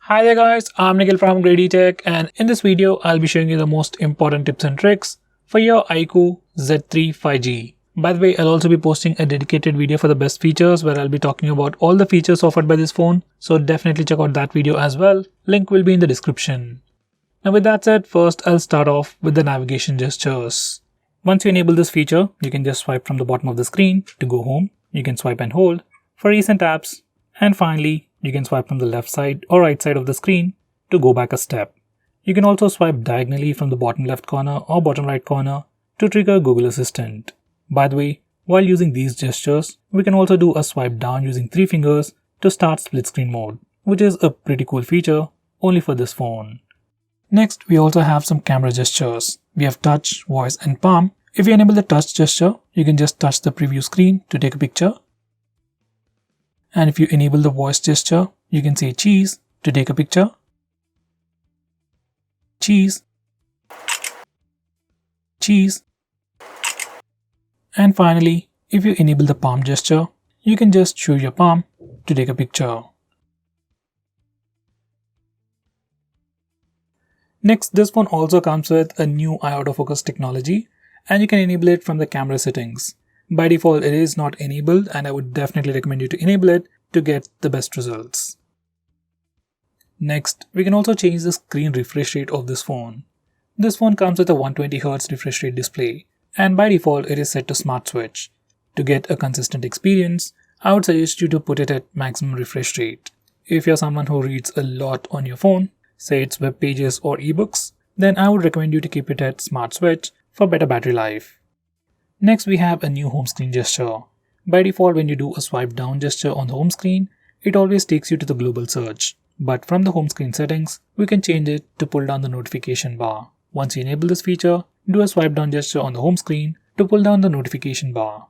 Hi there guys, I'm Nikhil from GreedyTech, and in this video I'll be showing you the most important tips and tricks for your iQOO Z3 5G. By the way, I'll also be posting a dedicated video for the best features where I'll be talking about all the features offered by this phone, so definitely check out that video as well. Link will be in the description. Now with that said, first I'll start off with the navigation gestures. Once you enable this feature, you can just swipe from the bottom of the screen to go home. You can swipe and hold for recent apps, and finally you can swipe from the left side or right side of the screen to go back a step. You can also swipe diagonally from the bottom left corner or bottom right corner to trigger Google Assistant. By the way, while using these gestures, we can also do a swipe down using 3 fingers to start split screen mode, which is a pretty cool feature only for this phone. Next, we also have some camera gestures. We have touch, voice and palm. If you enable the touch gesture, you can just touch the preview screen to take a picture. And if you enable the voice gesture, you can say cheese to take a picture. Cheese. Cheese. And finally, if you enable the palm gesture, you can just show your palm to take a picture. Next, this phone also comes with a new AUTOFOCUS technology, and you can enable it from the camera settings. By default, it is not enabled, and I would definitely recommend you to enable it to get the best results. Next, we can also change the screen refresh rate of this phone. This phone comes with a 120Hz refresh rate display, and by default, it is set to Smart Switch. To get a consistent experience, I would suggest you to put it at maximum refresh rate. If you're someone who reads a lot on your phone, say it's web pages or ebooks, then I would recommend you to keep it at Smart Switch for better battery life. Next, we have a new home screen gesture. By default, when you do a swipe down gesture on the home screen, it always takes you to the global search. But from the home screen settings, we can change it to pull down the notification bar. Once you enable this feature, do a swipe down gesture on the home screen to pull down the notification bar.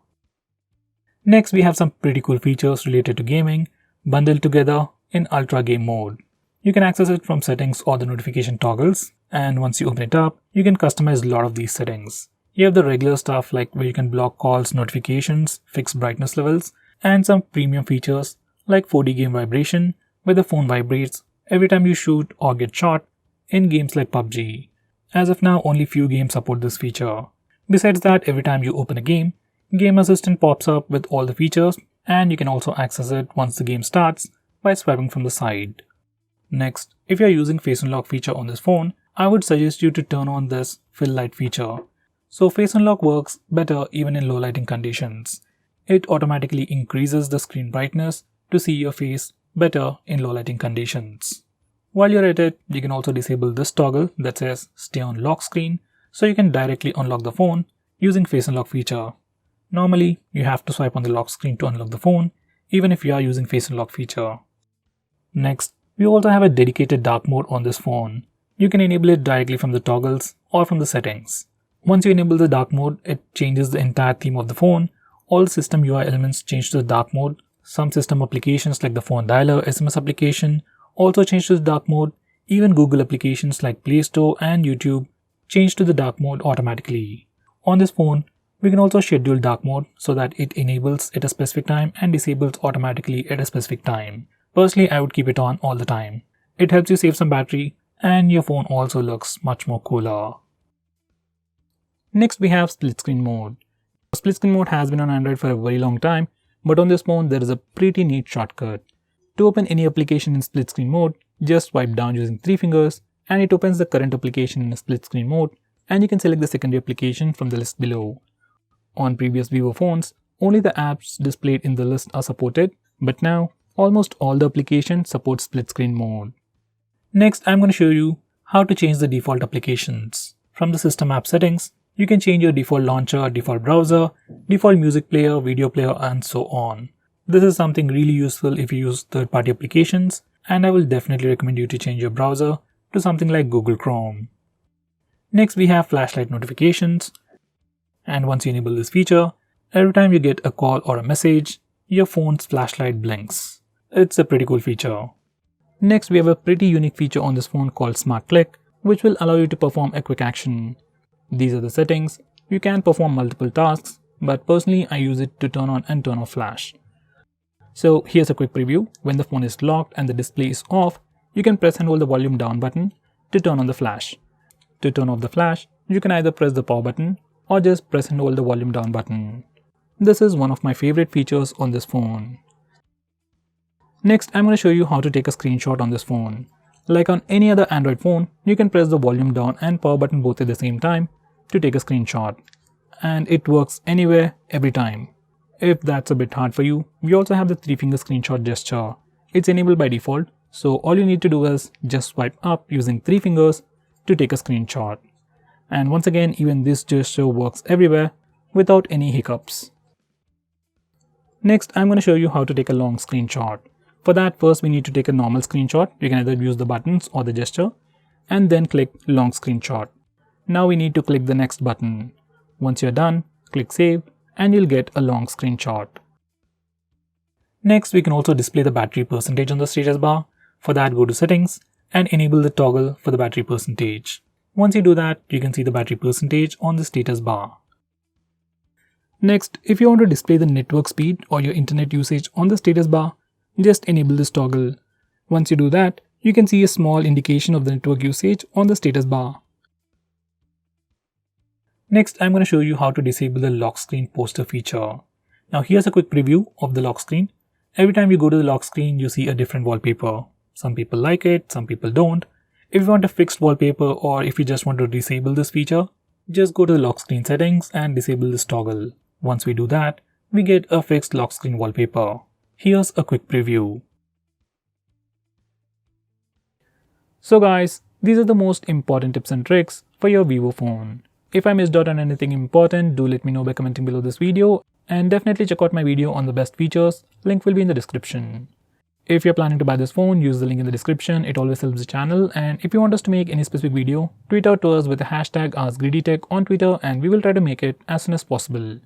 Next, we have some pretty cool features related to gaming, bundled together in Ultra Game mode. You can access it from settings or the notification toggles, and once you open it up, you can customize a lot of these settings. You have the regular stuff like where you can block calls, notifications, fix brightness levels, and some premium features like 4D game vibration, where the phone vibrates every time you shoot or get shot in games like PUBG. As of now, only few games support this feature. Besides that, every time you open a game, Game Assistant pops up with all the features, and you can also access it once the game starts by swiping from the side. Next, if you are using Face Unlock feature on this phone, I would suggest you to turn on this fill light feature. So Face Unlock works better even in low lighting conditions. It automatically increases the screen brightness to see your face better in low lighting conditions. While you're at it, you can also disable this toggle that says stay on lock screen, so you can directly unlock the phone using Face Unlock feature. Normally, you have to swipe on the lock screen to unlock the phone, even if you are using Face Unlock feature. Next, we also have a dedicated dark mode on this phone. You can enable it directly from the toggles or from the settings. Once you enable the dark mode, it changes the entire theme of the phone. All system UI elements change to the dark mode. Some system applications like the phone dialer SMS application also change to the dark mode. Even Google applications like Play Store and YouTube change to the dark mode automatically. On this phone, we can also schedule dark mode so that it enables at a specific time and disables automatically at a specific time. Personally, I would keep it on all the time. It helps you save some battery, and your phone also looks much more cooler. Next, we have split screen mode. Split screen mode has been on Android for a very long time, but on this phone there is a pretty neat shortcut. To open any application in split screen mode, just swipe down using 3 fingers and it opens the current application in a split screen mode, and you can select the secondary application from the list below. On previous Vivo phones, only the apps displayed in the list are supported, but now almost all the applications support split screen mode. Next, I'm going to show you how to change the default applications. From the system app settings, you can change your default launcher, default browser, default music player, video player, and so on. This is something really useful if you use third-party applications, and I will definitely recommend you to change your browser to something like Google Chrome. Next, we have flashlight notifications, and once you enable this feature, every time you get a call or a message, your phone's flashlight blinks. It's a pretty cool feature. Next, we have a pretty unique feature on this phone called Smart Click, which will allow you to perform a quick action. These are the settings. You can perform multiple tasks, but personally I use it to turn on and turn off flash. So here's a quick preview. When the phone is locked and the display is off, you can press and hold the volume down button to turn on the flash. To turn off the flash, you can either press the power button or just press and hold the volume down button. This is one of my favorite features on this phone. Next, I'm going to show you how to take a screenshot on this phone. Like on any other Android phone, you can press the volume down and power button both at the same time to take a screenshot. And it works anywhere, every time. If that's a bit hard for you, we also have the 3-finger screenshot gesture. It's enabled by default, so all you need to do is just swipe up using 3 fingers to take a screenshot. And once again, even this gesture works everywhere without any hiccups. Next, I'm going to show you how to take a long screenshot. For that, first we need to take a normal screenshot. You can either use the buttons or the gesture, and then click long screenshot. Now we need to click the next button. Once you're done, click save, and you'll get a long screenshot. Next, we can also display the battery percentage on the status bar. For that, go to settings and enable the toggle for the battery percentage. Once you do that, you can see the battery percentage on the status bar. Next, if you want to display the network speed or your internet usage on the status bar, just enable this toggle. Once you do that, you can see a small indication of the network usage on the status bar. Next, I'm going to show you how to disable the lock screen poster feature. Now here's a quick preview of the lock screen. Every time you go to the lock screen, you see a different wallpaper. Some people like it, some people don't. If you want a fixed wallpaper or if you just want to disable this feature, just go to the lock screen settings and disable this toggle. Once we do that, we get a fixed lock screen wallpaper. Here's a quick preview. So guys, these are the most important tips and tricks for your Vivo phone. If I missed out on anything important, do let me know by commenting below this video, and definitely check out my video on the best features. Link will be in the description. If you're planning to buy this phone, use the link in the description. It always helps the channel, and if you want us to make any specific video, tweet out to us with the hashtag ASKGREEDYTECH on Twitter and we will try to make it as soon as possible.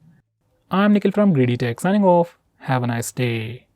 I'm Nikhil from GreedyTech signing off. Have a nice day.